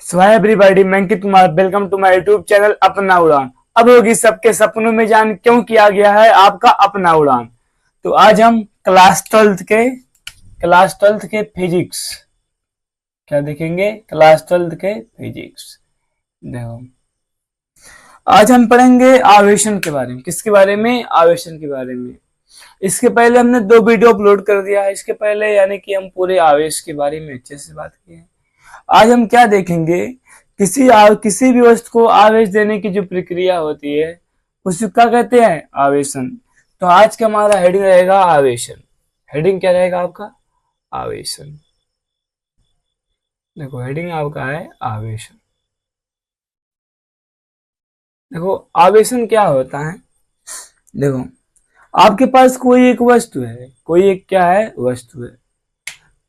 सो hi everybody, मैं Ankit Kumar, welcome to my YouTube channel अपना उड़ान। अब होगी सबके सपनों में जान, क्यों किया गया है आपका अपना उड़ान। तो आज हम क्लास ट्वेल्थ के फिजिक्स क्या देखेंगे। क्लास ट्वेल्थ के फिजिक्स देखो, आज हम पढ़ेंगे आवेशन के बारे में। किसके बारे में? आवेशन के बारे में। इसके पहले हमने 2 वीडियो अपलोड कर दिया है इसके पहले, यानी कि हम पूरे आवेश के बारे में अच्छे से बात की है। आज हम क्या देखेंगे, किसी भी वस्तु को आवेश देने की जो प्रक्रिया होती है उसे क्या कहते हैं? आवेशन। तो आज का हमारा हेडिंग रहेगा आवेशन। हेडिंग क्या रहेगा आपका? आवेशन। देखो, हेडिंग आपका है आवेशन। देखो, आवेशन क्या होता है। देखो, आपके पास कोई एक वस्तु है, कोई एक क्या है? वस्तु है।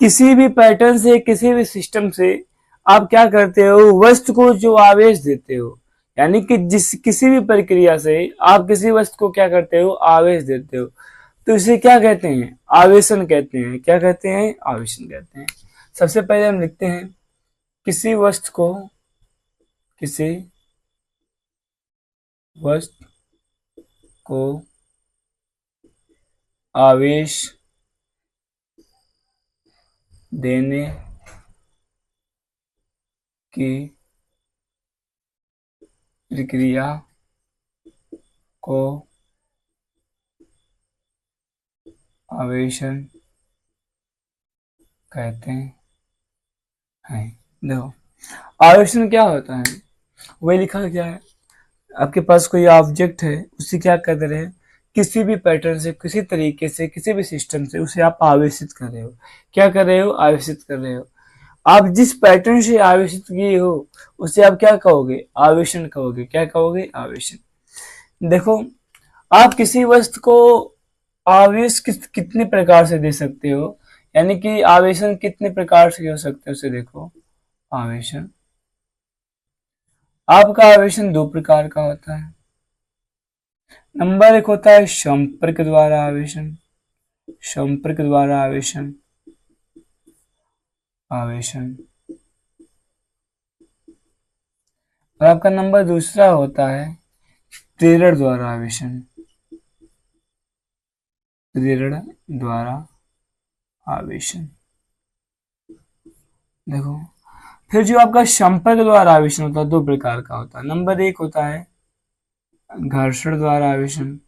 किसी भी पैटर्न से, किसी भी सिस्टम से आप क्या करते हो? वस्तु को जो आवेश देते हो, यानी कि किसी भी प्रक्रिया से आप किसी वस्तु को क्या करते हो? आवेश देते हो। तो इसे क्या कहते हैं? आवेशन कहते हैं। क्या कहते हैं? आवेशन कहते हैं। सबसे पहले हम लिखते हैं, किसी वस्तु को आवेश देने की प्रक्रिया को आवेशन कहते हैं। देखो, आवेशन क्या होता है, वही लिखा गया है। आपके पास कोई ऑब्जेक्ट है, उसे क्या कर रहे हैं? किसी भी पैटर्न से, किसी तरीके से, किसी भी सिस्टम से उसे आप आवेशित कर रहे हो। क्या कर रहे हो? आवेशित कर रहे हो। आप जिस पैटर्न से आवेशित किए हो उसे आप क्या कहोगे? आवेशन कहोगे। क्या कहोगे? आवेशन। देखो, आप किसी वस्तु को आवेश कितने प्रकार से दे सकते हो, यानी कि आवेशन कितने प्रकार से हो सकते हैं उसे देखो। आवेशन, आपका आवेशन 2 प्रकार का होता है। नंबर 1 होता है संपर्क द्वारा आवेशन। संपर्क द्वारा आवेशन आवेशन और आपका नंबर दूसरा होता है प्रेरण द्वारा आवेशन। प्रेरण द्वारा आवेशन। देखो, फिर जो आपका संपर्क द्वारा आवेशन होता है 2 प्रकार का होता है। नंबर 1 होता है घर्षण द्वारा आवेशन।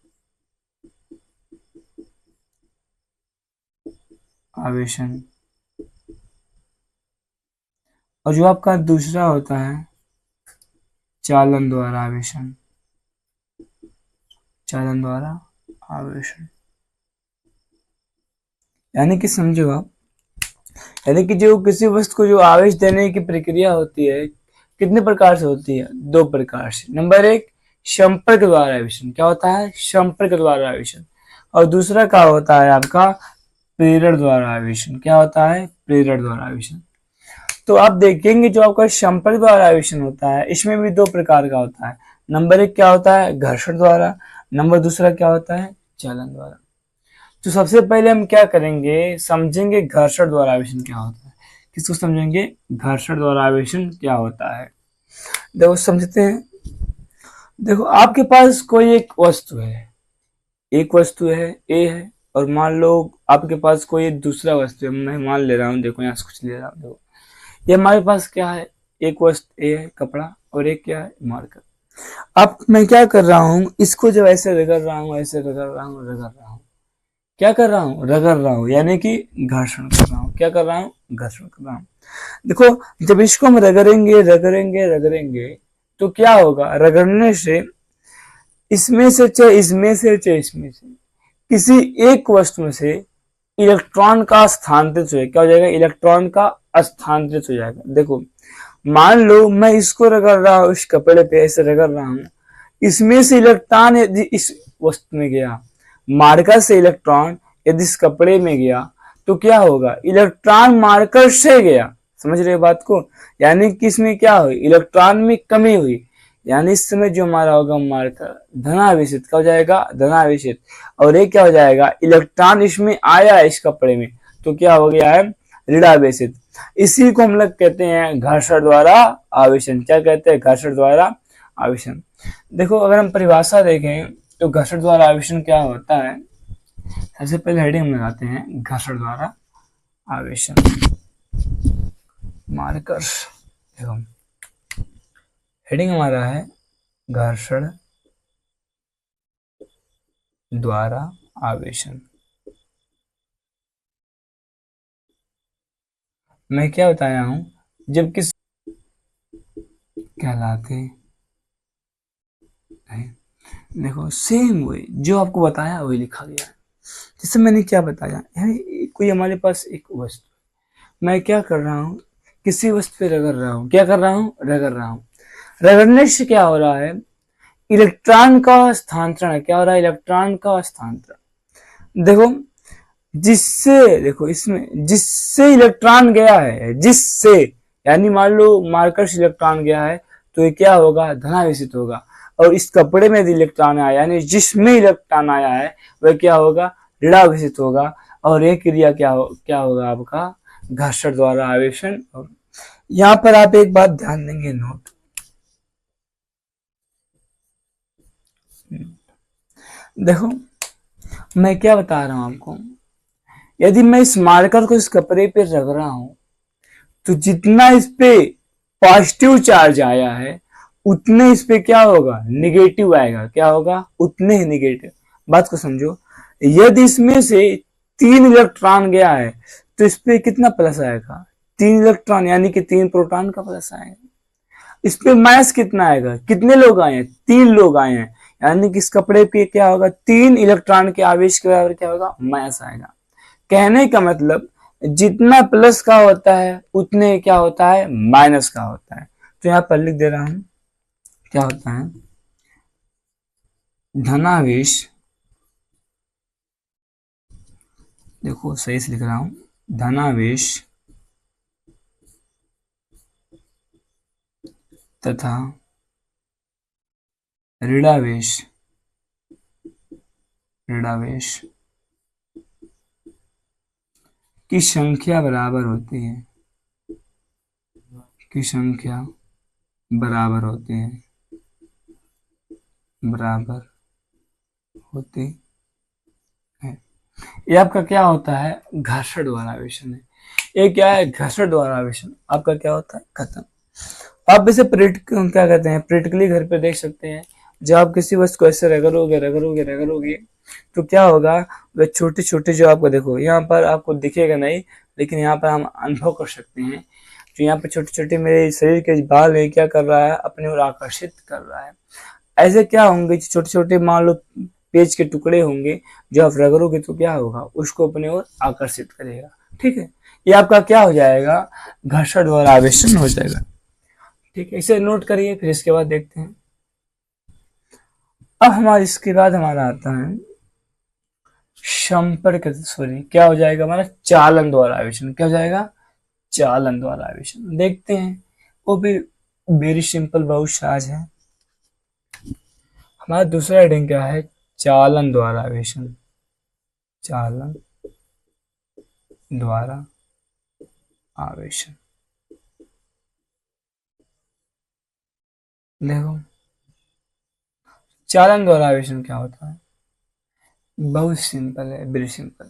आवेशन और जो आपका दूसरा होता है चालन द्वारा आवेशन। चालन द्वारा आवेशन, यानी कि समझो आप, यानी कि जो किसी वस्तु को जो आवेश देने की प्रक्रिया होती है कितने प्रकार से होती है? 2 प्रकार से। नंबर 1 संपर्क द्वारा आवेशन। क्या होता है? संपर्क द्वारा आवेशन। और दूसरा क्या होता है आपका? प्रेरण द्वारा आवेशन। क्या होता है? प्रेरण द्वारा आवेशन। तो आप देखेंगे जो आपका संपर्क द्वारा आवेशन होता है इसमें भी 2 प्रकार का होता है। नंबर 1 क्या होता है? घर्षण द्वारा। नंबर दूसरा क्या होता है? चालन द्वारा। तो सबसे पहले हम क्या करेंगे, समझेंगे घर्षण द्वारा आवेशन क्या होता है। किसको समझेंगे? घर्षण द्वारा आवेशन क्या होता है। देखो, समझते हैं। देखो, आपके पास कोई एक वस्तु है, एक वस्तु है ए है, और मान लो आपके पास कोई एक दूसरा वस्तु है। मैं मान ले रहा हूँ, देखो यहाँ से कुछ ले रहा हूँ। देखो, ये हमारे पास क्या है? एक वस्तु ए है कपड़ा, और एक क्या है? मार्कर। अब मैं क्या कर रहा हूँ, इसको जब ऐसे रगड़ रहा हूँ, ऐसे रगड़ रहा हूँ, रगड़ रहा हूँ, क्या कर रहा हूँ? रगड़ रहा हूँ, यानी कि घर्षण कर रहा हूँ। क्या कर रहा हूँ? घर्षण कर रहा हूँ। देखो, जब इसको हम रगड़ेंगे रगड़ेंगे रगड़ेंगे तो क्या होगा? रगड़ने से इसमें से चाहे इसमें से चाहे इसमें से किसी एक वस्तु में से इलेक्ट्रॉन का स्थानांतरित हो जाएगा। क्या हो जाएगा? इलेक्ट्रॉन का स्थानांतरित हो जाएगा। देखो, मान लो मैं इसको रगड़ रहा हूँ, इस कपड़े पे ऐसे रगड़ रहा हूँ, इसमें से इलेक्ट्रॉन यदि इस वस्तु में गया, मार्कर से इलेक्ट्रॉन यदि इस कपड़े में गया, तो क्या होगा? इलेक्ट्रॉन मार्कर से गया। समझ रहे हो बात को? यानी कि इसमें क्या हुई? इलेक्ट्रॉन में कमी हुई। यानी इस समय जो हमारा होगा मार्कर धनावेशित, क्या हो जाएगा? धनावेशित। और ये क्या हो जाएगा? इलेक्ट्रॉन इसमें आया है इस कपड़े में, तो क्या हो गया है? ऋणावेशित। इसी को हम लोग कहते हैं घर्षण द्वारा आवेशन। क्या कहते हैं? घर्षण द्वारा आवेशन। देखो अगर हम परिभाषा देखें तो घर्षण द्वारा आवेशन क्या होता है, सबसे पहले हेडिंग हम लगाते हैं घर्षण द्वारा आवेशन, मार्कर। देखो हेडिंग हमारा है घर्षण द्वारा आवेशन। मैं क्या बताया हूं, जब किस कहलाते हैं, देखो सेम वही जो आपको बताया वही लिखा गया है। जैसे मैंने क्या बताया, कोई हमारे पास एक वस्तु, मैं क्या कर रहा हूँ, किसी वस्तु पे रगड़ रहा हूँ। क्या कर रहा हूँ? रगड़ रहा हूँ। रगड़ने से क्या हो रहा है? इलेक्ट्रॉन का स्थानांतरण। क्या हो रहा है? इलेक्ट्रॉन का स्थानांतरण। देखो जिससे, देखो इसमें जिससे इलेक्ट्रॉन गया है, जिससे यानी मान लो मार्कर से इलेक्ट्रॉन गया है तो ये क्या होगा? धनावेशित होगा। और इस कपड़े में यदि इलेक्ट्रॉन आया यानी जिसमें इलेक्ट्रॉन आया है वह क्या होगा? ऋणावेशित होगा। और एक क्रिया क्या होगा आपका? घर्षण द्वारा आवेशन। यहाँ पर आप एक बात ध्यान देंगे, नोट। देखो मैं क्या बता रहा हूं आपको, यदि मैं इस मार्कर को इस कपड़े पे रख रहा हूं तो जितना इस पे पॉजिटिव चार्ज आया है उतने इस पे क्या होगा? निगेटिव आएगा। क्या होगा? उतने ही निगेटिव। बात को समझो, यदि इसमें से 3 इलेक्ट्रॉन गया है तो इस पे कितना प्लस आएगा? 3 इलेक्ट्रॉन यानी कि 3 प्रोटॉन का प्लस आएगा। इस पे माइनस कितना आएगा? कितने लोग आए हैं? 3 लोग आए हैं, यानी कि इस कपड़े पे क्या होगा? 3 इलेक्ट्रॉन के आवेश के बराबर क्या होगा? माइनस आएगा। कहने का मतलब जितना प्लस का होता है उतने क्या होता है? माइनस का होता है। तो यहां पर लिख दे रहा हूं, क्या होता है? धनावेश, देखो सही से लिख रहा हूं, धनावेश तथा ऋणावेश, ऋणावेश की संख्या बराबर होती है, की संख्या बराबर होती है, बराबर होती है। ये आपका क्या होता है? घर्षण द्वारा आवेशन है। ये क्या है? घर्षण द्वारा आवेशन आपका क्या होता है? खत्म। आप इसे क्या कहते हैं, प्रैक्टिकली घर पे देख सकते हैं। जब आप किसी वस्तु को ऐसे रगड़ोगे रगड़ोगे रगड़ोगे तो क्या होगा? वे छोटे छोटे जो आपको, देखो यहाँ पर आपको दिखेगा नहीं लेकिन यहाँ पर हम अनुभव कर सकते हैं, जो यहाँ पर छोटे छोटे मेरे शरीर के बाल है क्या कर रहा है? अपने ओर आकर्षित कर रहा है। ऐसे क्या होंगे? छोटे छोटे मान लो पेज के टुकड़े होंगे, जो आप रगड़ोगे तो क्या होगा? उसको अपने ओर आकर्षित करेगा। ठीक है, ये आपका क्या हो जाएगा? घर्षण द्वारा आवेशन हो जाएगा। ठीक है, इसे नोट करिए, फिर इसके बाद देखते हैं। अब हमारे इसके बाद हमारा आता है संपर्क, सॉरी क्या हो जाएगा हमारा? चालन द्वारा आवेशन। क्या हो जाएगा? चालन द्वारा आवेशन। देखते हैं, वो भी वेरी सिंपल, बहुत सहज है। हमारा दूसरा हेडिंग क्या है? चालन द्वारा आवेशन, चालन द्वारा आवेशन। देखो चालन द्वारा आवेशन क्या होता है? बहुत सिंपल है, वेरी सिंपल।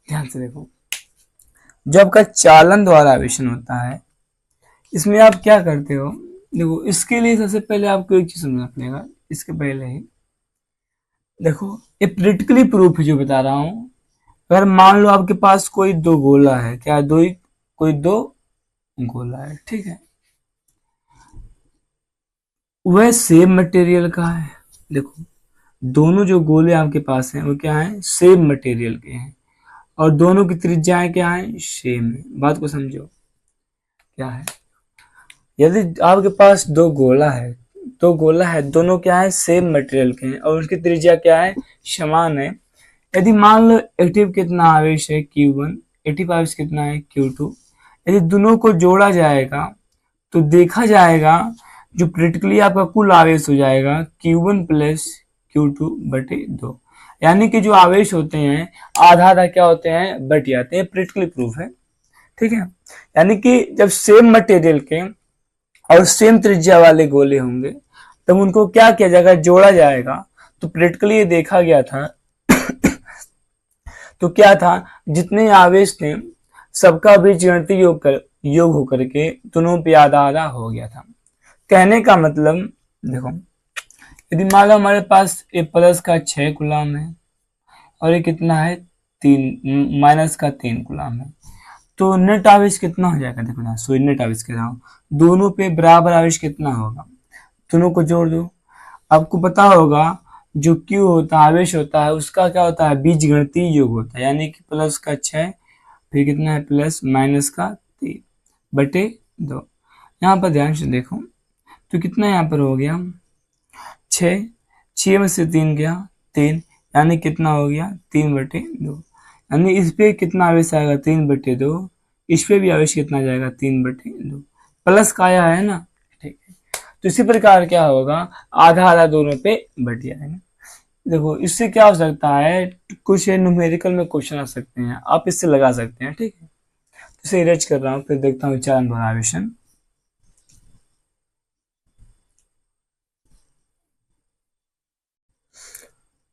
ध्यान से देखो, जो आपका चालन द्वारा आवेशन होता है इसमें आप क्या करते हो? देखो इसके लिए सबसे पहले आपको एक चीज समझना पड़ेगा। इसके पहले ही देखो, ये प्रैक्टिकली प्रूफ है जो बता रहा हूं। अगर मान लो आपके पास कोई दो गोला है, क्या दो ही, कोई दो गोला है, ठीक है, वह सेम मटेरियल का है। देखो दोनों जो गोले आपके पास हैं वो क्या है? सेम मटेरियल के हैं। और दोनों की त्रिज्याएं क्या है? सेम है। बात को समझो क्या है। यदि आपके पास दो गोला है, दोनों क्या है? सेम मटेरियल के हैं और उनकी त्रिज्या क्या है? समान है। यदि मान लो एक्टिव कितना आवेश है? Q1, एक्टिव आवेश कितना है? Q2। यदि दोनों को जोड़ा जाएगा तो देखा जाएगा जो प्रैक्टिकली आपका कुल आवेश हो जाएगा Q1 प्लस Q2 बटे 2। यानी कि जो आवेश होते हैं आधा आधा क्या होते हैं? बट जाते हैं। प्रैक्टिकली प्रूफ है। ठीक है। यानी कि जब सेम मटेरियल के और सेम त्रिज्या वाले गोले होंगे तब उनको क्या किया जाएगा, जोड़ा जाएगा। तो प्रैक्टिकली ये देखा गया था तो क्या था, जितने आवेश थे सबका बीजगणितीय योग होकर के दोनों पे आधा आधा हो गया था। कहने का मतलब देखो, यदि मान लो हमारे पास ए प्लस का 6 कूलम है और ये कितना है 3 माइनस का 3 कूलम है, तो नेट आवेश कितना हो जाएगा, देखो ना, सॉरी नेट आवेश कह रहा हूँ, दोनों पे बराबर आवेश कितना होगा, दोनों को जोड़ दो। आपको पता होगा जो क्यू होता है, आवेश होता है, उसका क्या होता है, बीजगणितीय योग होता है। यानी कि प्लस का 6 फिर कितना है प्लस माइनस का 3 बटे 2। यहाँ पर ध्यान से देखो तो कितना यहाँ पर हो गया 6, 6 में से 3 गया 3, यानी कितना हो गया 3 बटे 2। यानी इस पे कितना आवेश आएगा 3 बटे 2, इस पे भी आवेश कितना जाएगा 3 बटे 2, प्लस का आया है ना, ठीक है। तो इसी प्रकार क्या होगा, आधा आधा दोनों पे बढ़ जाएगा। देखो इससे क्या हो सकता है, कुछ न्यूमेरिकल में क्वेश्चन आ सकते हैं, आप इससे लगा सकते हैं, ठीक है। इसे इरेज कर रहा हूं, फिर देखता हूँ चालन द्वारा आवेशन।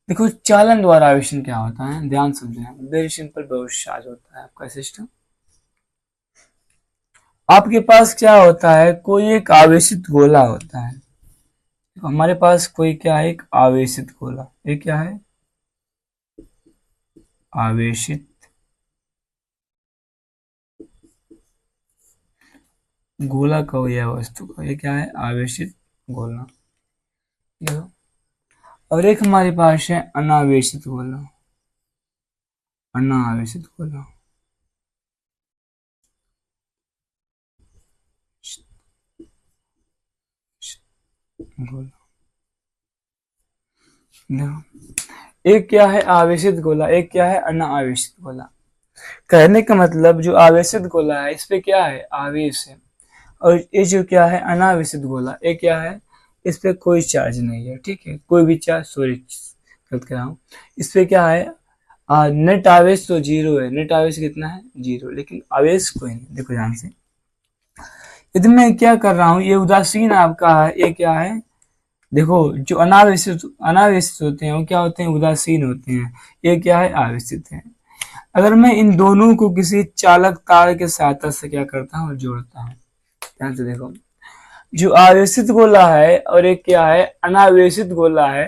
देखो चालन द्वारा आवेशन क्या होता है, ध्यान समझना, वेरी सिंपल, बहुत शार्ट होता है आपका सिस्टम। आपके पास क्या होता है, कोई एक आवेशित गोला होता है, हमारे पास कोई क्या है, एक आवेशित गोला, ये क्या है, आवेशित गोला का यह वस्तु का, ये क्या है, आवेशित गोला। देखो, और एक हमारे पास है अनावेशित गोला, अनावेशित गोला, गोला। देखो एक क्या है आवेशित गोला, एक क्या है अनावेशित गोला। कहने का मतलब जो आवेशित गोला है इस पे क्या है, आवेश है, और ये जो क्या है अनावेशित गोला, ये क्या है, इस पे कोई चार्ज नहीं है, ठीक है, कोई भी चार्ज, सॉरी गलत कह रहा हूँ, इस पे क्या है, नेट आवेश तो जीरो है, नेट आवेश कितना है, जीरो, लेकिन आवेश कोई नहीं। देखो ध्यान से, यदि मैं क्या कर रहा हूँ, ये उदासीन आपका है, ये क्या है, देखो जो अनावेशित अनावेशित होते हैं वो क्या होते हैं, उदासीन होते हैं, ये क्या है, आवेशित है। अगर मैं इन दोनों को किसी चालक तार के सहायता से क्या करता हूँ, जोड़ता हूँ, ध्यान से देखो, जो आवेशित गोला है और एक क्या है अनावेशित गोला है,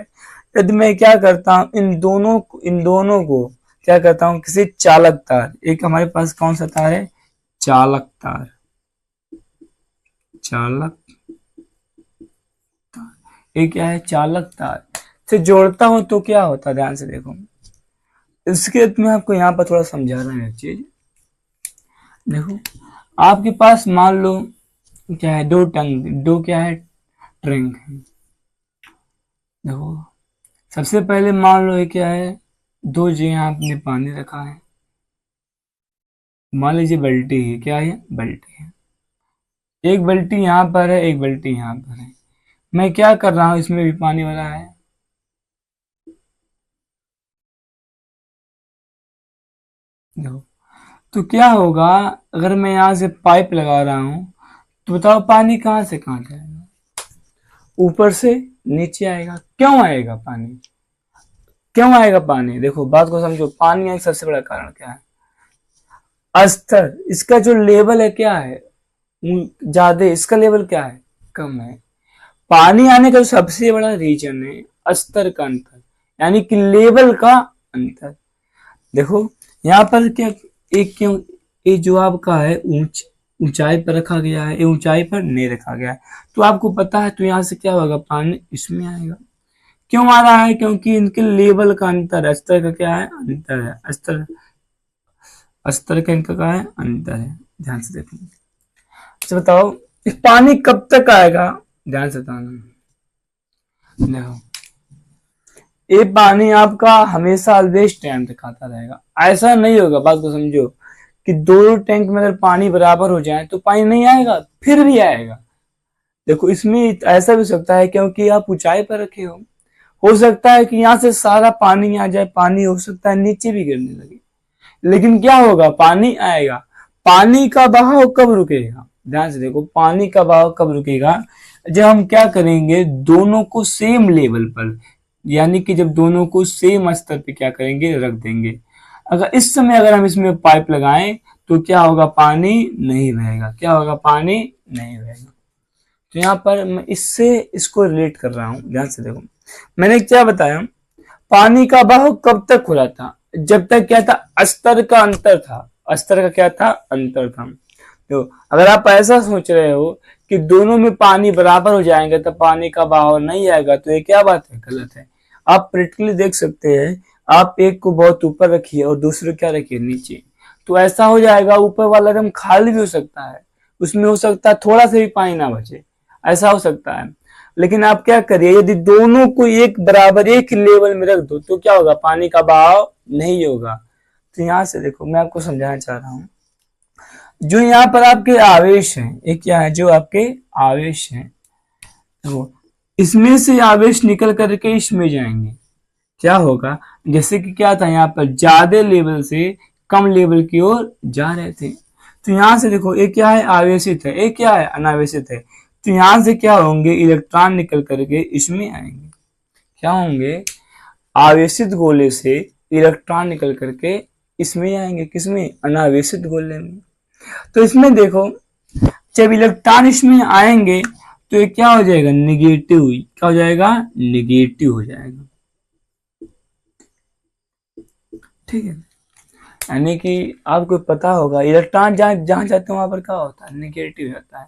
यदि मैं क्या करता हूँ, इन दोनों को क्या करता हूँ, किसी चालक तार, एक हमारे पास कौन सा तार है, चालक तार, चालक तार, ये क्या है, चालक तार से जोड़ता हूं तो क्या होता है, ध्यान से देखो, इसके मैं आपको यहाँ पर थोड़ा समझा रहा हूँ एक चीज। देखो आपके पास मान लो क्या है, दो क्या है, ट्रंक है। देखो सबसे पहले मान लो ये क्या है, दो जो यहाँ आपने पानी रखा है, मान लीजिए बाल्टी है, क्या है, बाल्टी है, एक बाल्टी यहाँ पर है, एक बाल्टी यहाँ पर है, मैं क्या कर रहा हूँ, इसमें भी पानी भरा है। देखो तो क्या होगा, अगर मैं यहाँ से पाइप लगा रहा हूँ तो बताओ पानी कहाँ से कहाँ जाएगा, ऊपर से नीचे आएगा। क्यों आएगा पानी, क्यों आएगा पानी, देखो बात को समझो, पानी आने का सबसे बड़ा कारण क्या है, स्तर, इसका जो लेवल है क्या है, ज्यादा, इसका लेवल क्या है, कम है। पानी आने का सबसे बड़ा रीजन है स्तर का अंतर, यानी कि लेवल का अंतर। देखो यहाँ पर क्या, एक क्यों, ये जो आपका है ऊंचाई पर रखा गया है, ये ऊंचाई पर नहीं रखा गया है, तो आपको पता है, तो यहाँ से क्या होगा, पानी इसमें आएगा। क्यों आ रहा है, क्योंकि इनके लेवल का अंतर है, स्तर का क्या है, अंतर है, स्तर का इनका क्या है, अंतर है। ध्यान से देखो, अच्छा बताओ इस पानी कब तक आएगा, ध्यान से बताना। देखो ये पानी आपका हमेशा ऑलवेज टाइम तक आता रहेगा, ऐसा नहीं होगा, बात को समझो, कि दो टैंक में अगर पानी बराबर हो जाए तो पानी नहीं आएगा, फिर भी आएगा। देखो इसमें ऐसा भी हो सकता है क्योंकि आप ऊंचाई पर रखे हो सकता है कि यहाँ से सारा पानी आ जाए, पानी हो सकता है नीचे भी गिरने लगे, लेकिन क्या होगा, पानी आएगा। पानी का बहाव कब रुकेगा, ध्यान से देखो, पानी का बहाव कब रुकेगा, जब हम क्या करेंगे, दोनों को सेम लेवल पर, यानी कि जब दोनों को सेम स्तर पे क्या करेंगे, रख देंगे। अगर इस समय अगर हम इसमें पाइप लगाएं तो क्या होगा, पानी नहीं बहेगा। क्या होगा, पानी नहीं बहेगा। तो यहाँ पर मैं इससे इसको रिलेट कर रहा हूं, ध्यान से देखो। मैंने क्या बताया, पानी का बहाव कब तक हो रहा था, जब तक क्या था, अस्तर का अंतर था। अस्तर का क्या था, अंतर था। तो अगर आप ऐसा सोच रहे हो कि दोनों में पानी बराबर हो जाएंगे तो पानी का बहाव नहीं आएगा, तो ये क्या बात है, गलत है। आप प्रैक्टिकली देख सकते हैं, आप एक को बहुत ऊपर रखिए और दूसरे क्या रखिए, नीचे, तो ऐसा हो जाएगा, ऊपर वाला एकदम खाली भी हो सकता है, उसमें हो सकता है थोड़ा सा भी पानी ना बचे, ऐसा हो सकता है। लेकिन आप क्या करिए, यदि दोनों को एक बराबर एक लेवल में रख दो तो क्या होगा, पानी का बहाव नहीं होगा। तो यहां से देखो, मैं आपको समझाना चाह रहा हूं, जो यहाँ पर आपके आवेश हैं, एक क्या है, जो आपके आवेश हैं, तो इसमें से आवेश निकल करके इसमें जाएंगे, क्या होगा, जैसे कि क्या था, यहाँ पर ज्यादा लेवल से कम लेवल की ओर जा रहे थे। तो यहां से देखो, एक क्या है, आवेशित है, एक क्या है, अनावेशित है। तो यहां से क्या होंगे, इलेक्ट्रॉन निकल करके इसमें आएंगे, क्या होंगे, आवेशित गोले से इलेक्ट्रॉन निकल करके इसमें आएंगे, किसमें, अनावेशित गोले में। तो इसमें देखो, जब इलेक्ट्रॉन इसमें आएंगे तो ये क्या हो जाएगा, निगेटिव, क्या हो जाएगा, निगेटिव हो जाएगा, ठीक है। यानी कि आपको पता होगा, इलेक्ट्रॉन जहां जहां जाते हैं वहां पर क्या होता है, निगेटिव होता है।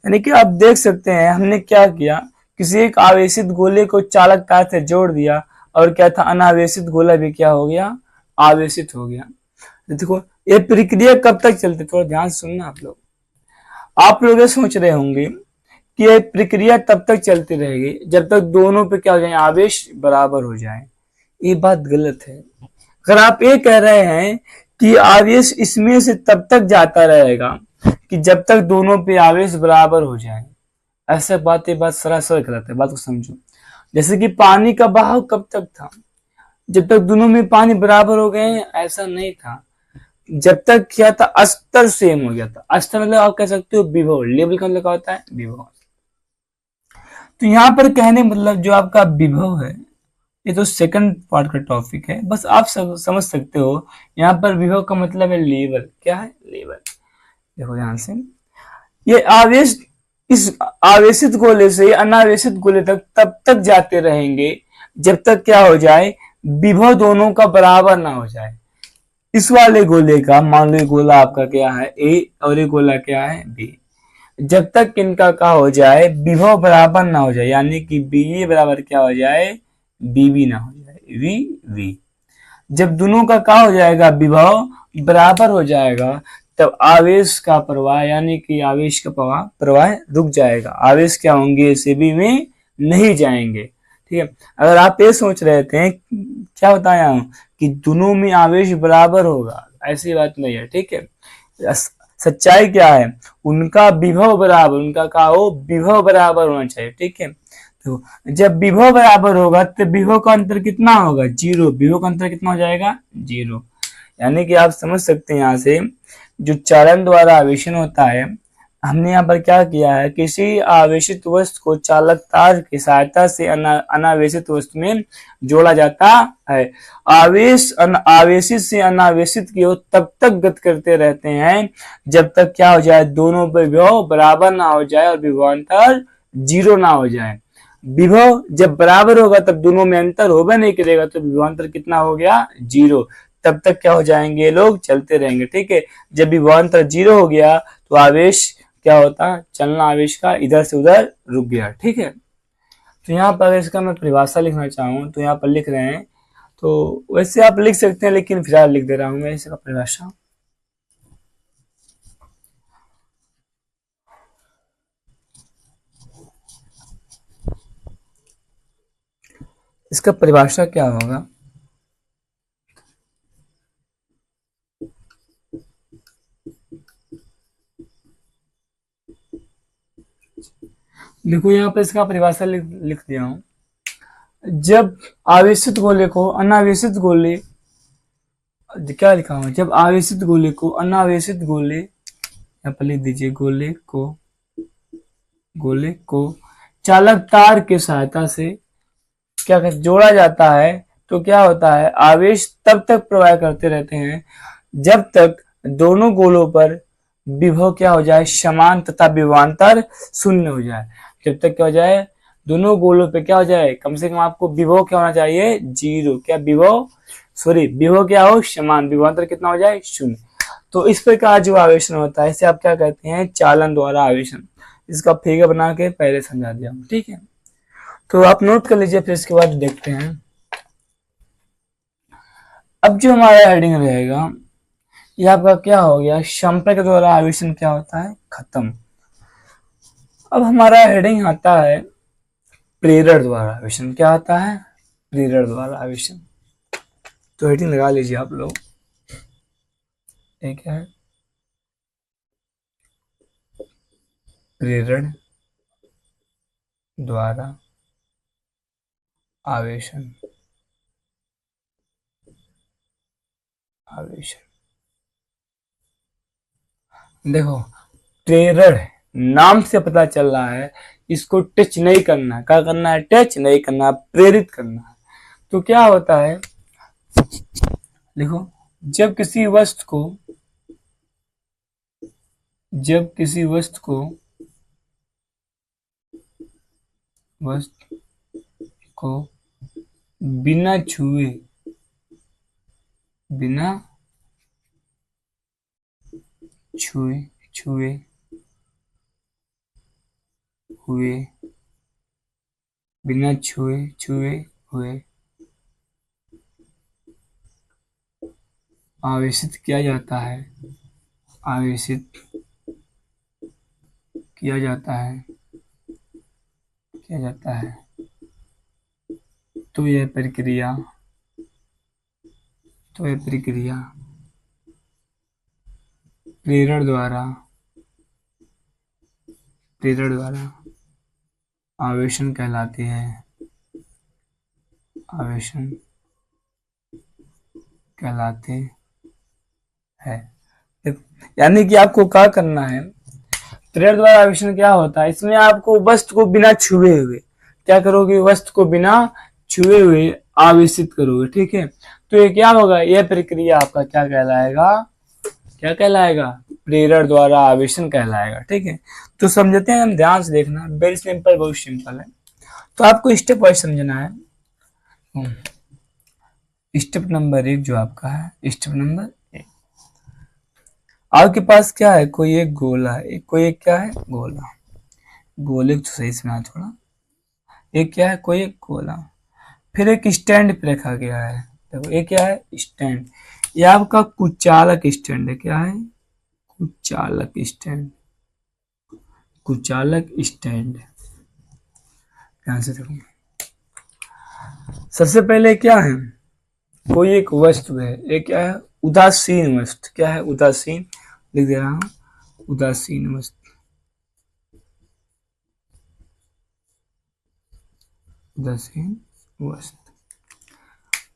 यानी कि आप देख सकते हैं, हमने क्या किया, किसी एक आवेशित गोले को चालक तार से जोड़ दिया, और क्या था, अनावेशित गोला भी क्या हो गया, आवेशित हो गया। देखो, ये प्रक्रिया कब तक चलती, थोड़ा ध्यान सुनना आप लोग। आप लोग ये सोच रहे होंगे कि ये प्रक्रिया तब तक चलती रहेगी जब तक दोनों पे क्या हो जाए, आवेश बराबर हो जाए। ये बात गलत है। अगर आप ये कह रहे हैं कि आवेश इसमें से तब तक जाता रहेगा कि जब तक दोनों पे आवेश बराबर हो जाए, ऐसा बात, ये बात सरासर गलत है, बात को समझो। जैसे कि पानी का बहाव कब तक था, जब तक दोनों में पानी बराबर हो गए, ऐसा नहीं था। जब तक क्या था, अस्तर सेम हो गया था। अस्तर मतलब आप कह सकते हो विभव, लेवल का मतलब क्या होता है, विभव। तो यहाँ पर कहने मतलब जो आपका विभव है, ये तो सेकंड पार्ट का टॉपिक है, बस आप समझ सकते हो। यहाँ पर विभव का मतलब है लेवल, क्या है, लेवल। देखो ध्यान से, ये आवेश इस आवेशित गोले से अनावेशित गोले तक तब तक जाते रहेंगे जब तक क्या हो जाए, विभव दोनों का बराबर ना हो जाए। इस वाले गोले का, मान लो गोला आपका क्या है, ए, और ये गोला क्या है, बी, जब तक इनका क्या हो जाए, विभव बराबर ना हो जाए, यानी कि बी ए बराबर क्या हो जाए, बी बी ना हो जाए, वी वी। जब दोनों का क्या हो जाएगा, विभव बराबर हो जाएगा, तब आवेश का प्रवाह, यानी कि आवेश का प्रवाह रुक जाएगा। आवेश क्या होंगे, सेबी में नहीं जाएंगे, ठीक है। अगर आप ये सोच रहे थे, क्या बताया हूं, कि दोनों में आवेश बराबर होगा, ऐसी बात नहीं है, ठीक है। सच्चाई क्या है, उनका विभव बराबर, उनका क्या हो, विभव बराबर होना चाहिए, ठीक है। तो जब विभव बराबर होगा तो विभव का अंतर कितना होगा, जीरो। विभव का अंतर कितना हो जाएगा, जीरो। यानी कि आप समझ सकते हैं, यहाँ से जो चालन द्वारा आवेशन होता है, हमने यहाँ पर क्या किया है, किसी आवेशित वस्तु को चालक तार की सहायता से अनावेशित वस्तु में जोड़ा जाता है। आवेश आवेशित से अनावेशित की ओर तब तक गति करते रहते हैं जब तक क्या हो जाए, दोनों पर विभव बराबर ना हो जाए और विभवांतर जीरो ना हो जाए। विभव जब बराबर होगा तब दोनों में अंतर होगा नहीं करेगा, तो विभवांतर कितना हो गया, जीरो। तब तक क्या हो जाएंगे, लोग चलते रहेंगे, ठीक है। जब विभवांतर जीरो हो गया तो आवेश क्या होता, चलना आवेश का इधर से उधर रुक गया, ठीक है। तो यहाँ पर अगर इसका मैं परिभाषा लिखना चाहूँ तो यहाँ पर लिख रहे हैं, तो वैसे आप लिख सकते हैं, लेकिन फिलहाल लिख दे रहा हूं मैं इसका परिभाषा। इसका परिभाषा क्या होगा, देखो यहाँ पर इसका परिभाषा लिख दिया हूं। जब आवेशित गोले को अनावेशित गोले, क्या लिखा हूं, जब आवेशित गोले को अनावेशित गोले यहाँ पर लिख दीजिए गोले को चालक तार की सहायता से क्या जोड़ा जाता है, तो क्या होता है, आवेश तब तक प्रवाह करते रहते हैं जब तक दोनों गोलों पर विभव क्या हो जाए, समान तथा विभवांतर शून्य हो जाए। जब तक क्या हो जाए, दोनों गोलों पे क्या हो जाए, कम से कम आपको विभव क्या होना चाहिए, जीरो, क्या विभव क्या हो, समान, विभवांतर कितना हो जाए, शून्य। तो इस प्रकार जो आवेशन होता है इसे आप क्या कहते हैं, चालन द्वारा आवेशन। इसका फिगर बना के पहले समझा दिया, ठीक है। तो आप नोट कर लीजिए, फिर इसके बाद देखते हैं। अब जो हमारा हेडिंग रहेगा ये आपका क्या हो गया, संपर्क द्वारा आवेशन क्या होता है, खत्म। अब हमारा हेडिंग आता है प्रेरण द्वारा आवेशन। क्या आता है, प्रेरण द्वारा आवेशन। तो हेडिंग लगा लीजिए आप लोग, ठीक है, प्रेरण द्वारा आवेशन। देखो, प्रेरण नाम से पता चल रहा है, इसको टच नहीं करना, क्या करना है, टच नहीं करना, प्रेरित करना है। तो क्या होता है, देखो, जब किसी वस्तु को बिना छुए हुए आवेशित किया जाता है, तो यह प्रक्रिया प्रेरण द्वारा आवेशन कहलाती है। यानी कि आपको क्या करना है, प्रेरण द्वारा आवेशन क्या होता है, इसमें आपको वस्तु को बिना छुए हुए क्या करोगे, वस्तु को बिना छुए हुए आवेशित करोगे, ठीक है। तो ये क्या होगा, यह प्रक्रिया आपका क्या कहलाएगा, प्रेरण द्वारा आवेशन कहलाएगा, ठीक है। तो समझते हैं, हम ध्यान से देखना, वेरी सिंपल, बहुत सिंपल है। तो आपको स्टेप वाइज समझना है। स्टेप नंबर 1 जो आपका है, स्टेप नंबर 1, आपके पास क्या है, कोई एक गोला है, कोई एक क्या है, गोले तो सही से थोड़ा, एक क्या है, कोई एक गोला, फिर एक स्टैंड पे रखा गया है। देखो ये क्या है, स्टैंड, ये आपका कुचालक स्टैंड है। क्या है, कुचालक स्टैंड। ध्यान से देखो, सबसे पहले क्या है, कोई एक वस्तु है, एक क्या है, उदासीन वस्तु। क्या है, उदासीन, लिख दे रहा हूं, उदासीन वस्तु।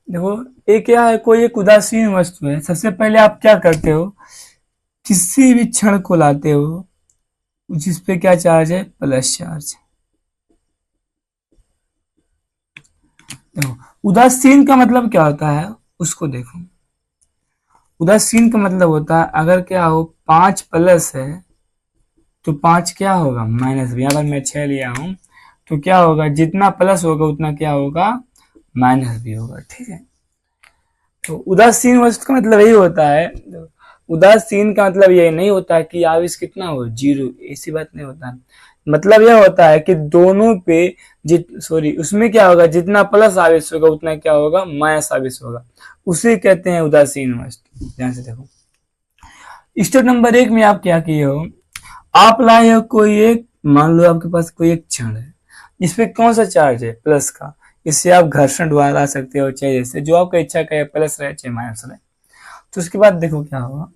देखो ये क्या है, कोई एक उदासीन वस्तु है। सबसे पहले आप क्या करते हो, किसी भी क्षण को लाते हो, जिस पे क्या चार्ज है, प्लस चार्ज। देखो उदासीन का मतलब क्या होता है, उसको देखो। उदासीन का मतलब होता है, अगर क्या हो 5 प्लस है तो 5 क्या होगा, माइनस। यहाँ पर मैं 6 लिया हूं, तो क्या होगा, जितना प्लस होगा उतना क्या होगा, माइनस भी होगा, ठीक है। तो उदासीन वस्तु का मतलब यही होता है, उदासीन का मतलब ये नहीं होता कि आवेश कितना हो, जीरो, ऐसी बात नहीं होता। मतलब यह होता है कि दोनों पे उसमें क्या होगा, जितना प्लस आवेश होगा उतना क्या होगा, माइनस आवेश होगा, उसे कहते हैं उदासीन वस्तु। ध्यान से देखो, स्टेप नंबर 1 में आप क्या किए हो, आप लाए हो कोई एक, मान लो आपके पास कोई एक क्षण है, इसपे कौन सा चार्ज है, प्लस का। इससे आप घर्षण द्वारा ला सकते हो, चाहे जैसे जो आपका इच्छा का प्लस रहे चाहे माइनस रहे। तो उसके बाद देखो क्या होगा,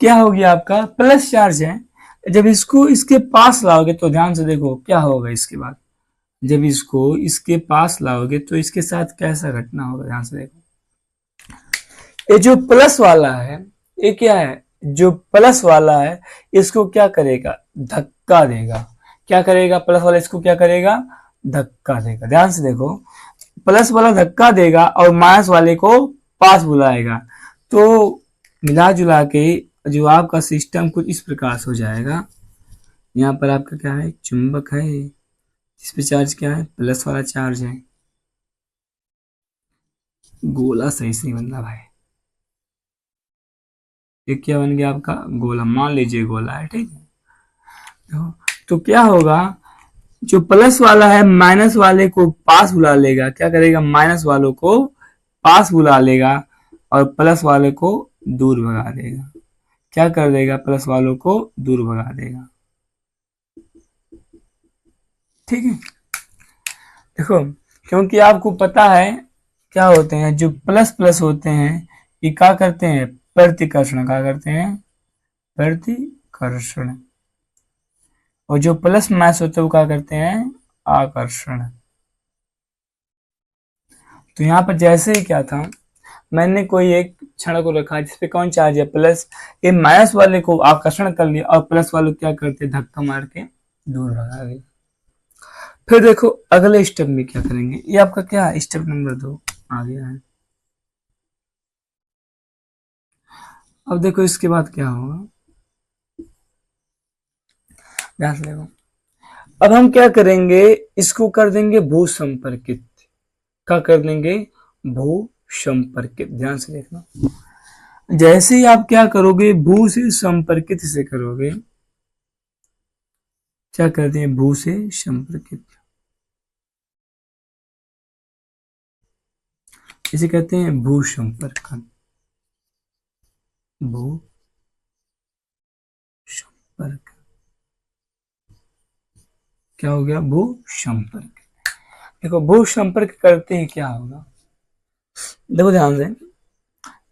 क्या होगी, आपका प्लस चार्ज है, जब इसको इसके पास लाओगे तो ध्यान से देखो क्या होगा इसके बाद, जब इसको इसके पास लाओगे तो इसके साथ कैसा घटना होगा, ध्यान से देखो। ये जो प्लस वाला है, ये क्या है, जो प्लस वाला है इसको क्या करेगा, धक्का देगा। क्या करेगा, प्लस वाला इसको क्या करेगा, धक्का देगा। ध्यान से देखो, प्लस वाला धक्का देगा और माइनस वाले को पास बुलाएगा। तो मिला जुला के जो आपका सिस्टम कुछ इस प्रकार से हो जाएगा। यहाँ पर आपका क्या है, चुंबक है, इस पे चार्ज क्या है, प्लस वाला चार्ज है। गोला सही से नहीं बन रहा भाई, ये क्या बन गया आपका, गोला। मान लीजिए गोला है, ठीक है। तो क्या होगा, जो प्लस वाला है माइनस वाले को पास बुला लेगा। क्या करेगा, माइनस वालों को पास बुला लेगा और प्लस वाले को दूर भगा देगा। क्या कर देगा, प्लस वालों को दूर भगा देगा। ठीक है, देखो, क्योंकि आपको पता है क्या होते हैं, जो प्लस प्लस होते हैं ये क्या करते हैं, प्रतिकर्षण। क्या करते हैं, प्रतिकर्षण। और जो प्लस माइनस होते हैं वो क्या करते हैं, आकर्षण। तो यहाँ पर जैसे ही क्या था, मैंने कोई एक क्षण को रखा जिसपे कौन चार्ज है, प्लस। ये माइनस वाले को आकर्षण कर लिया और प्लस वाले क्या करते, धक्का मार के दूर भगा दिया। फिर देखो अगले स्टेप में क्या करेंगे, ये आपका क्या है, स्टेप नंबर 2 आ गया है। अब देखो इसके बाद क्या होगा, ध्यान से देखो। अब हम क्या करेंगे, इसको कर देंगे भू संपर्कित। क्या कर देंगे, भू संपर्कित। ध्यान से देखना, जैसे ही आप क्या करोगे, भू से संपर्कित से करोगे। क्या करते हैं, भू से संपर्कित, इसे कहते हैं भू संपर्कन। भू संपर्क, क्या हो गया, भू संपर्क। देखो भू संपर्क करते ही क्या होगा, देखो ध्यान से,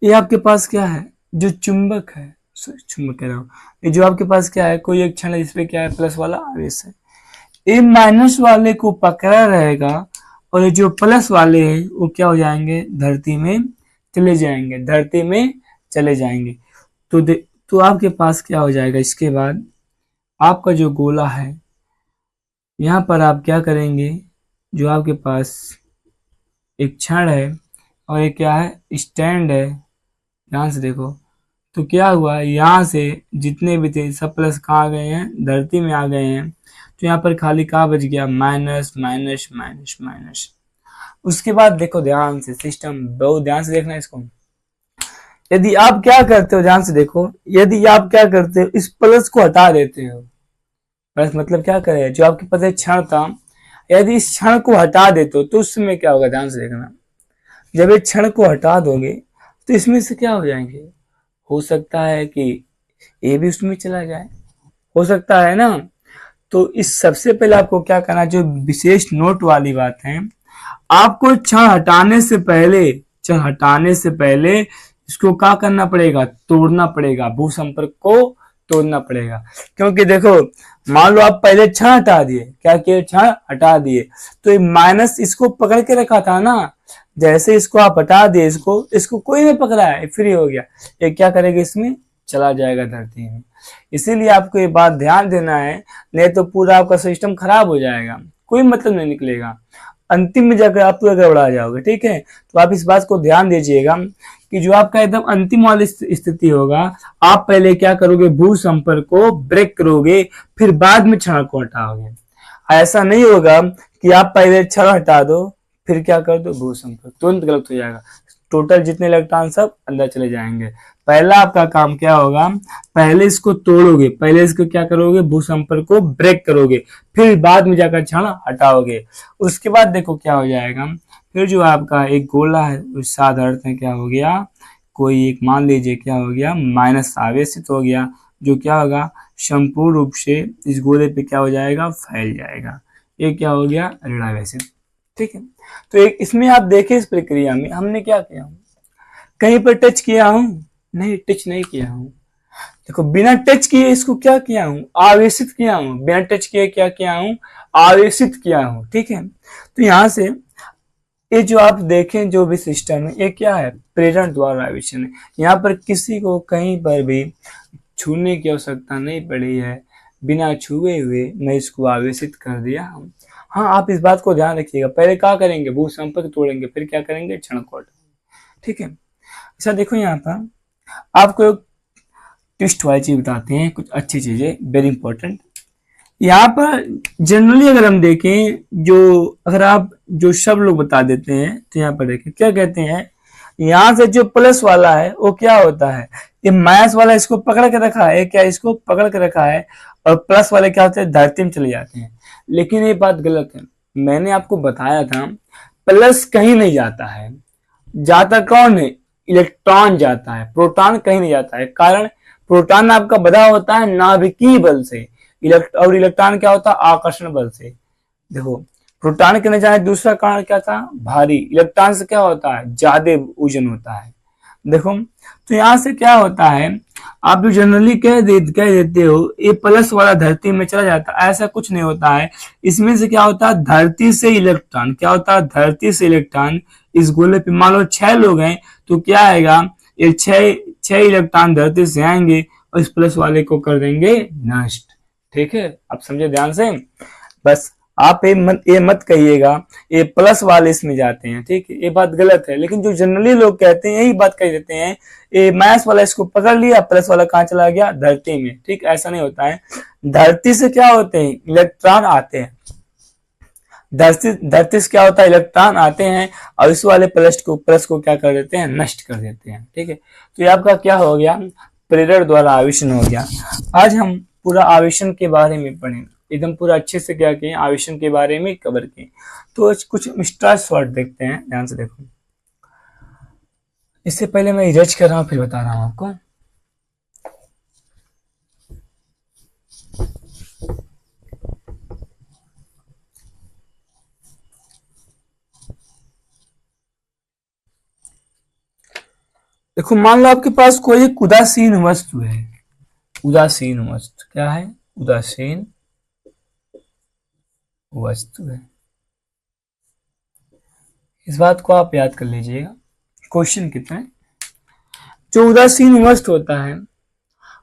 ये आपके पास क्या है, जो चुंबक है, चुंबक कह रहा हूं, ये जो आपके पास क्या है, कोई एक क्षण जिसपे क्या है, प्लस वाला आवेश है, ये माइनस वाले को पकड़ा रहेगा और ये जो प्लस वाले हैं वो क्या हो जाएंगे, धरती में चले जाएंगे, धरती में चले जाएंगे। तो आपके पास क्या हो जाएगा, इसके बाद आपका जो गोला है, यहाँ पर आप क्या करेंगे, जो आपके पास एक क्षण है और एक क्या है, स्टैंड है। ध्यान से देखो, तो क्या हुआ, यहाँ से जितने भी थे सब प्लस कहाँ आ गए हैं, धरती में आ गए हैं। तो यहाँ पर खाली कहाँ बच गया, माइनस माइनस माइनस माइनस। उसके बाद देखो ध्यान से, सिस्टम बहुत ध्यान से देखना इसको। यदि आप क्या करते हो, ध्यान से देखो, यदि आप क्या करते हो, इस प्लस को हटा देते हो। प्लस मतलब क्या करे, जो आपके पास एक क्षण था, यदि इस क्षण को हटा देते हो तो उस समय क्या होगा, ध्यान से देखना। जब एक क्षण को हटा दोगे तो इसमें से क्या हो जाएंगे, हो सकता है कि ये भी उसमें चला जाए, हो सकता है ना। तो इस सबसे पहले आपको क्या करना, जो विशेष नोट वाली बात है, आपको क्षण हटाने से पहले, क्षण हटाने से पहले इसको क्या करना पड़ेगा, तोड़ना पड़ेगा, भू संपर्क को तोड़ना पड़ेगा। क्योंकि देखो, मान लो आप पहले क्षण हटा दिए, क्या किए, क्षण हटा दिए, तो ये माइनस इसको पकड़ के रखा था ना, जैसे इसको आप हटा दिए, इसको कोई नहीं पकड़ा है, फ्री हो गया, ये क्या करेगा, इसमें चला जाएगा धरती में। इसीलिए आपको ये बात ध्यान देना है, नहीं तो पूरा आपका सिस्टम खराब हो जाएगा, कोई मतलब नहीं निकलेगा, अंतिम में जाकर आप पूरा गड़बड़ा जाओगे। ठीक है, तो आप इस बात को ध्यान दीजिएगा कि जो आपका एकदम अंतिम वाली स्थिति होगा, आप पहले क्या करोगे, भू संपर्क को ब्रेक करोगे, फिर बाद में क्षण को हटाओगे। ऐसा नहीं होगा कि आप पहले क्षण हटा दो फिर क्या कर दो, भू संपर्क, तुरंत गलत हो जाएगा, टोटल जितने इलेक्ट्रॉन सब अंदर चले जाएंगे। पहला आपका काम क्या होगा, पहले इसको तोड़ोगे, पहले इसको क्या करोगे, भू संपर्क को ब्रेक करोगे, फिर बाद में जाकर क्षण हटाओगे। उसके बाद देखो क्या हो जाएगा, फिर जो आपका एक गोला है उस साधारण में क्या हो गया, कोई एक मान लीजिए क्या हो गया, माइनस आवेशित हो गया, जो क्या होगा, संपूर्ण रूप से इस गोले पे क्या हो जाएगा, फैल जाएगा। ये क्या हो गया, ऋणावेशित। ठीक है, तो एक इसमें आप देखें, इस प्रक्रिया में हमने क्या किया हूं, कहीं पर टच किया हूं, नहीं, टच नहीं किया हूं। देखो बिना टच किए इसको क्या किया हूं, आवेशित किया हूं, बिना टच किए क्या किया हूं, आवेशित किया हूं। ठीक है, तो यहां से ये जो आप देखें जो भी सिस्टम है ये क्या है, प्रेरण द्वारा आवेशन है। यहाँ पर किसी को कहीं पर भी छूने की आवश्यकता नहीं पड़ी है, बिना छुए हुए मैं इसको आवेशित कर दिया। हाँ, आप इस बात को ध्यान रखिएगा, पहले क्या करेंगे, भू संपर्क तोड़ेंगे, फिर क्या करेंगे, क्षण को। ठीक है। अच्छा देखो यहाँ पर आपको एक ट्विस्ट वाली चीज बताते हैं, कुछ अच्छी चीजें, वेरी इंपॉर्टेंट। यहाँ पर जनरली अगर हम देखें, जो अगर आप जो शब्द लोग बता देते हैं तो यहाँ पर देखें क्या कहते हैं, यहाँ से जो प्लस वाला है वो क्या होता है, ये माइनस वाला इसको पकड़ के रखा है, क्या इसको पकड़ के रखा है, और प्लस वाले क्या होते हैं, धरती में चले जाते हैं। लेकिन ये बात गलत है, मैंने आपको बताया था प्लस कहीं नहीं जाता है, जाता कौन है, इलेक्ट्रॉन जाता है, प्रोटॉन कहीं नहीं जाता है। कारण प्रोटॉन आपका बधा होता है नाभिकीय बल से, और इलेक्ट्रॉन क्या होता है, आकर्षण बल से। देखो प्रोटॉन के न जाने दूसरा कारण क्या था, भारी, इलेक्ट्रॉन से क्या होता है, ज्यादा वजन होता है। देखो तो यहां से क्या होता है, आप जो जनरली कह देते हो ये प्लस वाला धरती में चला जाता है, ऐसा कुछ नहीं होता है। इसमें से क्या होता है, धरती से इलेक्ट्रॉन, क्या होता है, धरती से इलेक्ट्रॉन इस गोले पे मान लो 6 लोग हैं तो क्या आएगा, ये 6 इलेक्ट्रॉन धरती से आएंगे और इस प्लस वाले को कर देंगे नष्ट। ठीक है, आप समझे ध्यान से। बस आप ये मत कहिएगा ये प्लस वाले इसमें जाते हैं, ठीक है, ये बात गलत है। लेकिन जो जनरली लोग कहते हैं यही बात कह देते हैं, ये माइनस वाला इसको पकड़ लिया, प्लस वाला कहाँ चला गया, धरती में। ठीक, ऐसा नहीं होता है। धरती से क्या होते हैं, इलेक्ट्रॉन आते हैं, धरती से क्या होता है, इलेक्ट्रॉन आते हैं और इस वाले प्लस को क्या कर देते हैं, नष्ट कर देते हैं। ठीक है, तो ये आपका क्या हो गया, प्रेरण द्वारा आवेशन हो गया। आज हम पूरा आवेशन के बारे में पढ़ेंगे, एकदम पूरा अच्छे से क्या किए, आवेशन के बारे में कवर किए। तो कुछ मिस्टर शॉर्ट देखते हैं, ध्यान से देखो। इससे पहले मैं इरेज कर रहा हूं फिर बता रहा हूं आपको। देखो मान लो आपके पास कोई एक उदासीन वस्तु है, उदासीन वस्तु क्या है, उदासीन वस्तु है। इस बात को आप याद कर लीजिएगा, क्वेश्चन कितना है, जो उदासीन वस्तु होता है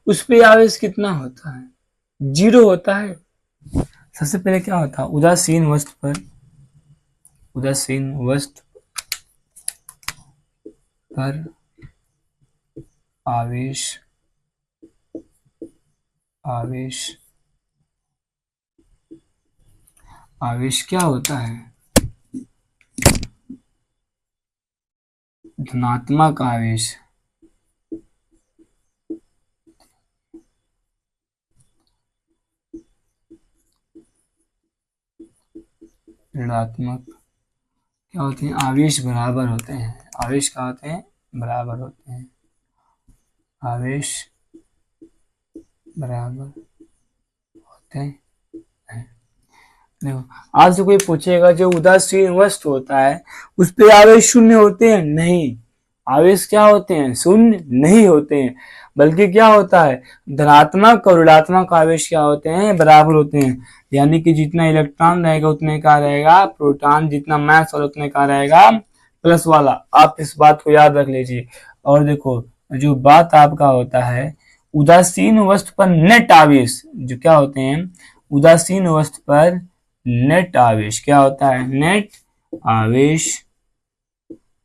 उस पे आवेश कितना होता है, 0 होता है। सबसे पहले क्या होता है, उदासीन वस्तु पर आवेश क्या होता है, धनात्मक आवेश, ऋणात्मक क्या होते हैं, आवेश बराबर होते हैं, आवेश क्या होते हैं, बराबर होते हैं, आवेश बराबर होते हैं। देखो आज से कोई पूछेगा जो उदासीन वस्तु होता है उस पे आवेश शून्य होते हैं, नहीं, आवेश क्या होते हैं, शून्य नहीं होते हैं, बल्कि क्या होता है, धनात्मक और ऋणात्मक आवेश क्या होते हैं, बराबर होते हैं। यानी कि जितना इलेक्ट्रॉन रहेगा उतने का रहेगा प्रोटॉन, जितना मास वाला उतने का रहेगा प्लस वाला। आप इस बात को याद रख लीजिए। और देखो जो बात आपका होता है, उदासीन वस्तु पर नेट आवेश जो क्या होते हैं, उदासीन वस्तु पर नेट आवेश क्या होता है, नेट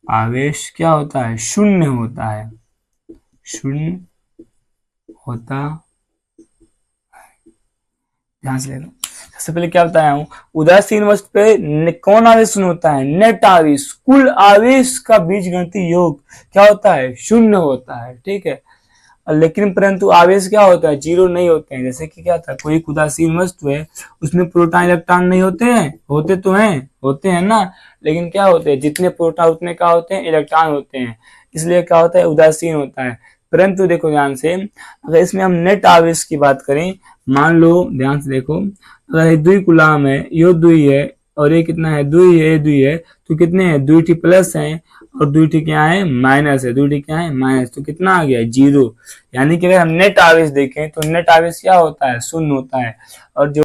आवेश क्या होता है, शून्य होता है, शून्य होता है। ध्यान से देखो, सबसे पहले क्या बताया हूं, उदासीन वस्तु पे कौन आवेश शून्य होता है, नेट आवेश, कुल आवेश का बीजगणितीय योग क्या होता है, शून्य होता है। ठीक है, लेकिन परंतु आवेश क्या होता है, 0 नहीं होते हैं। जैसे कि क्या था, कोई उदासीन वस्तु है उसमें प्रोटॉन इलेक्ट्रॉन नहीं होते हैं, होते तो हैं, होते हैं ना, लेकिन क्या होते हैं, जितने प्रोटॉन उतने क्या होते हैं, इलेक्ट्रॉन होते हैं, इसलिए क्या होता है, उदासीन होता है। परंतु देखो ध्यान से, अगर इसमें हम नेट आवेश की बात करें, मान लो ध्यान से देखो, अगर ये 2 कूलम है, यो 2 है और ये कितना है, 2 है, 2 है, तो कितने हैं, 2 प्लस है और 2 क्या है, माइनस है, 2 क्या है, माइनस, तो कितना आ गया, 0। यानी कि अगर हम नेट आवेश देखें तो नेट आवेश क्या होता है, शून्य होता है। और जो